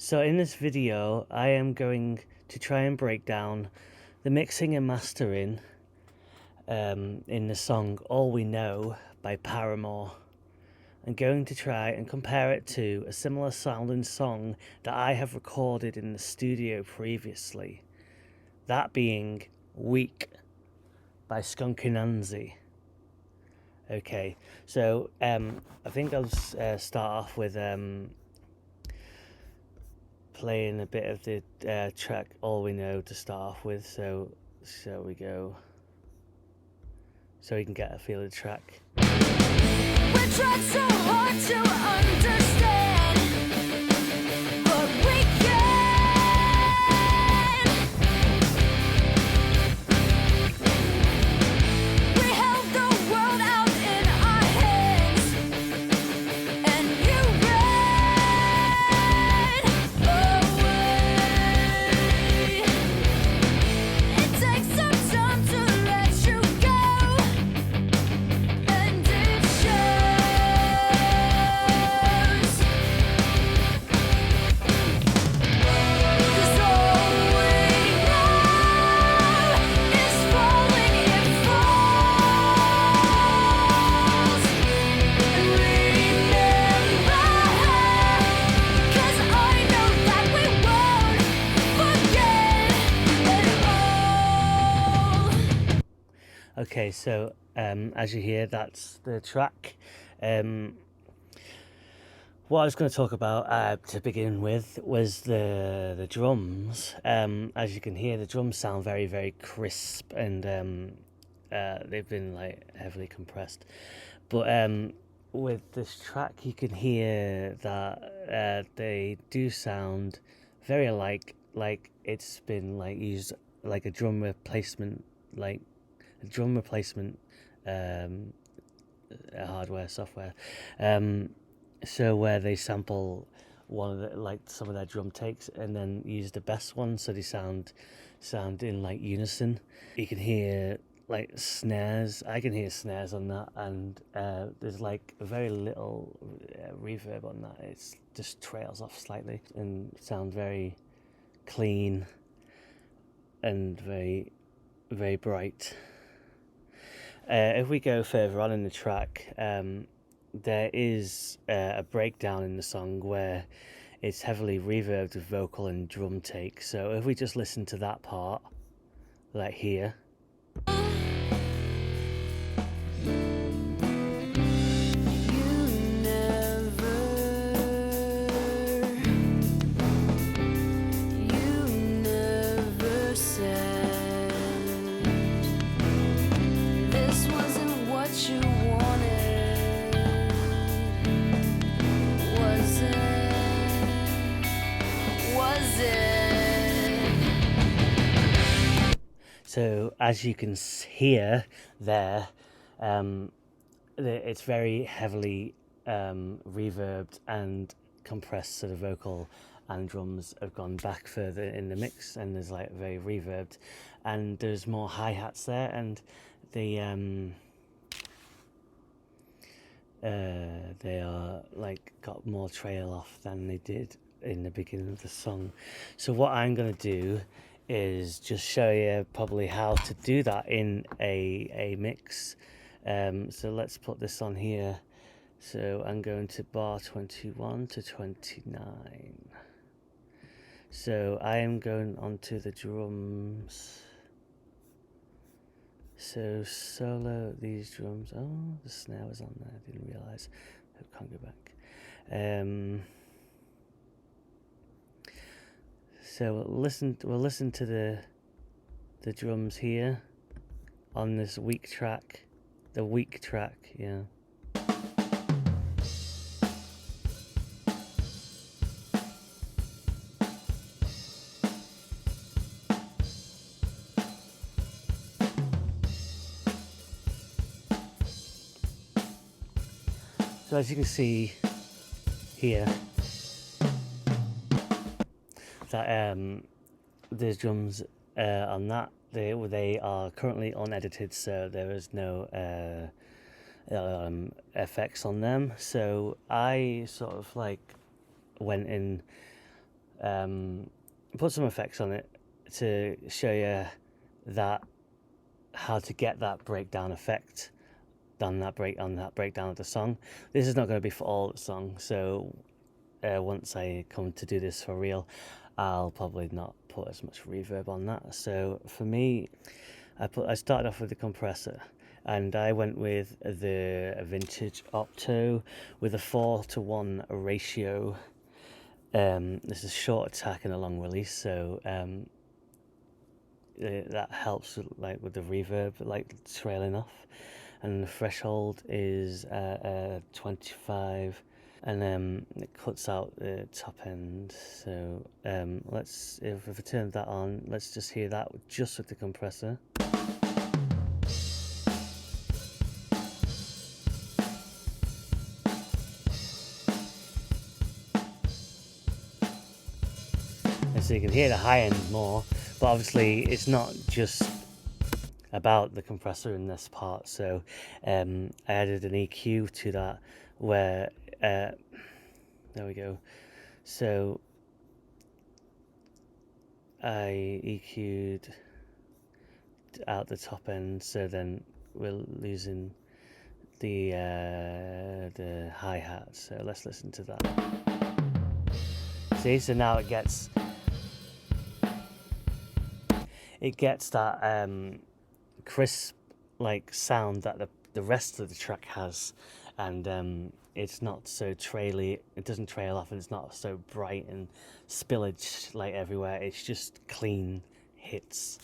So in this video, I am going to try and break down the mixing and mastering in the song All We Know by Paramore. I'm going to try and compare it to a similar sounding song that I have recorded in the studio previously. That being Weak by Skunky Nancy. Okay, so I think I'll start off with playing a bit of the track All We Know to start off with. So we go, so you can get a feel of the track. We tried so hard to understand, but we can't. We held the world out in our hands, and you ran away. It takes some time to let you go, and it shows. 'Cause all we know is falling, it falls. And remember, 'cause I know that we won't forget it all. Okay, so as you hear, that's the track. What I was going to talk about to begin with was the drums. As you can hear, the drums sound very, very crisp, and they've been like heavily compressed. But with this track, you can hear that they do sound very alike, like it's been like used like a drum replacement, hardware software. So where they sample one of the some of their drum takes and then use the best one, so they sound in like unison. You can hear like snares. I can hear snares on that, and there's like very little reverb on that. It's just trails off slightly and sound very clean and very, very bright. If we go further on in the track, there is a breakdown in the song where it's heavily reverbed with vocal and drum take. So if we just listen to that part, like here. So as you can hear there, it's very heavily reverbed and compressed, so the vocal and drums have gone back further in the mix, and there's like very reverbed, and there's more hi-hats there, and they are like got more trail off than they did in the beginning of the song. So what I'm going to do is just show you probably how to do that in a mix. So let's put this on here. So I'm going to bar 21 to 29. So I am going onto the drums. So solo these drums. Oh, the snare was on there. I didn't realize. I can't go back. So we'll listen to the drums here on this weak track. The weak track, yeah. So as you can see here, that the drums on that, they are currently unedited, so there is no effects on them. So I sort of like went in put some effects on it to show you that how to get that breakdown effect on that breakdown of the song. This is not going to be for all the song, so once I come to do this for real, I'll probably not put as much reverb on that. So for me, I started off with the compressor, and I went with the vintage Opto with a 4:1 ratio. This is short attack and a long release, so that helps with the reverb trailing off. And the threshold is 25, and it cuts out the top end. So if I turn that on, let's just hear that just with the compressor. And so you can hear the high end more, but obviously it's not just about the compressor in this part. So I added an EQ to that where there we go. So I EQ'd out the top end, so then we're losing the hi-hat. So let's listen to that. See, so now it gets that crisp sound that the rest of the track has, and it's not so traily. It doesn't trail off, and it's not so bright and spillage everywhere. It's just clean hits.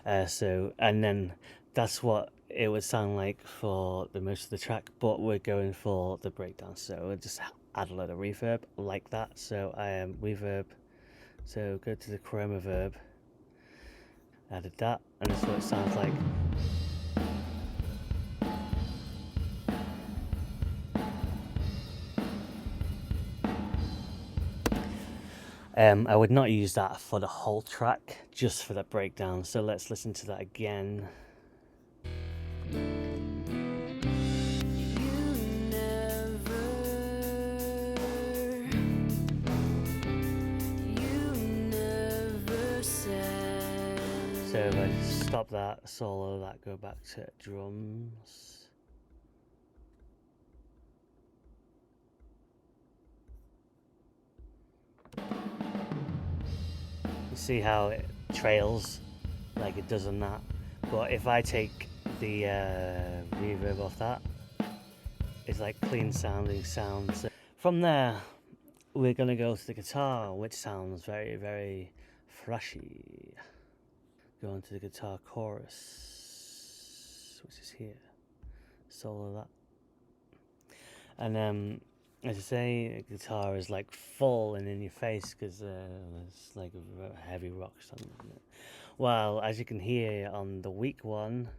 And then that's what it would sound like for the most of the track, but we're going for the breakdown, so we'll just add a lot of reverb like that. So I am reverb, so go to the chroma verb, added that, and that's what it sounds like. I would not use that for the whole track, just for the breakdown. So let's listen to that again. So if I stop that, solo that, go back to drums. You see how it trails like it does on that, but if I take the reverb off that, it's like clean sounding sound. So from there, we're gonna go to the guitar, which sounds very, very thrashy. Go on to the guitar chorus, which is here. Solo that. And as I say, the guitar is full and in your face because it's like a heavy rock song, isn't it? Well, as you can hear on the weak one,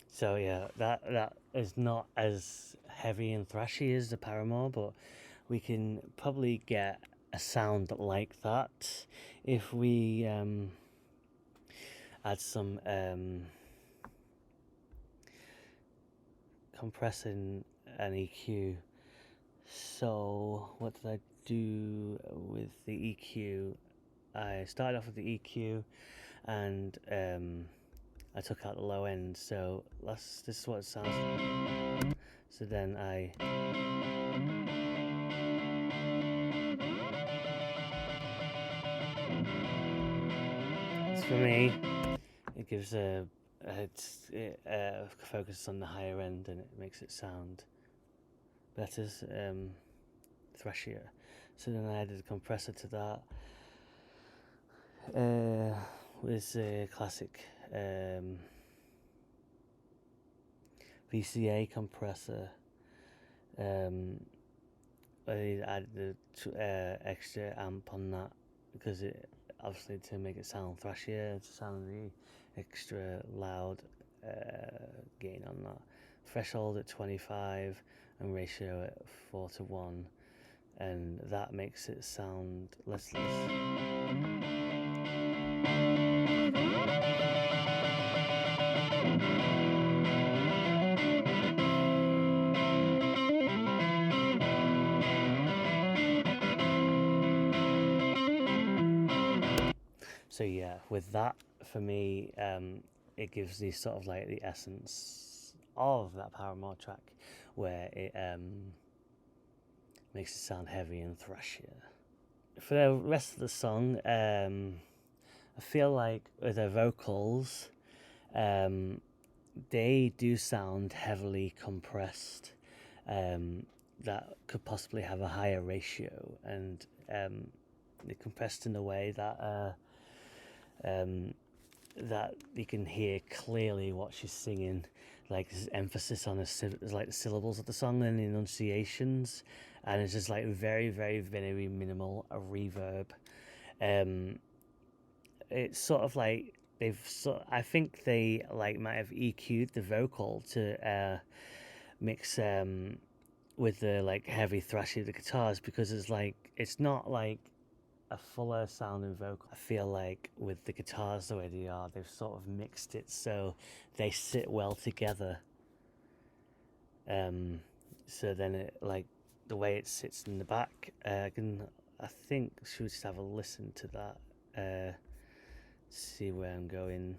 so yeah, that is not as heavy and thrashy as the Paramore, but we can probably get a sound like that if we add some compressing and EQ. So what did I do with the EQ? I started off with the EQ, and I took out the low end. So this is what it sounds like. So then for me, it gives it focuses on the higher end, and it makes it sound better, thrashier. So then I added a compressor to that with a classic VCA compressor. I added the extra amp on that because it obviously to make it sound thrashier, to sound the extra loud gain on that. Threshold at 25, and ratio it 4:1, and that makes it sound let's So yeah, with that, for me, it gives the sort of like the essence of that Paramore track, where it makes it sound heavy and thrashier. For the rest of the song, I feel like with their vocals, they do sound heavily compressed. That could possibly have a higher ratio, and they're compressed in a way that that you can hear clearly what she's singing. Like there's emphasis on like the syllables of the song and the enunciations, and it's just like very, very, very minimal a reverb. It's sort of like I think they like might have EQ'd the vocal to mix with the like heavy thrashy of the guitars, because it's not like a fuller sounding vocal. I feel like with the guitars the way they are, they've sort of mixed it so they sit well together. So then it like the way it sits in the back, I think should we just have a listen to that, see where I'm going.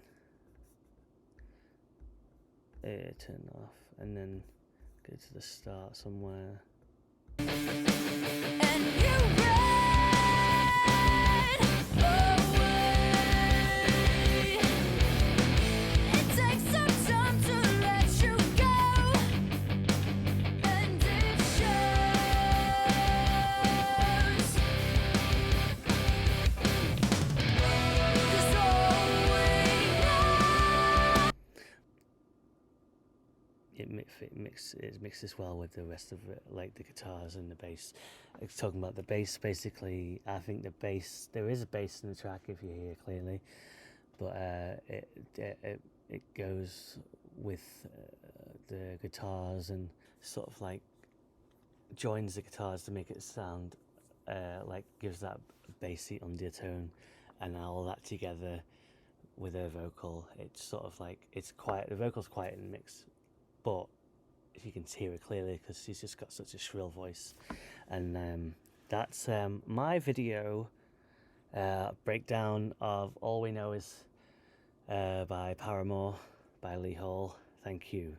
Turn off and then go to the start somewhere. And you ran away. It takes some time to let you go, and it shows. 'Cause all we know. It mixes well with the rest of it, like the guitars and the bass. It's talking about the bass, basically. I think there is a bass in the track if you hear clearly, but it goes with the guitars and sort of like joins the guitars to make it sound like gives that bassy undertone, and all that together with her vocal, it's sort of like it's quiet. The vocal's quiet in the mix, but you can hear it clearly because she's just got such a shrill voice. And that's my video breakdown of All We Know Is by Paramore by Lee Hall. Thank you.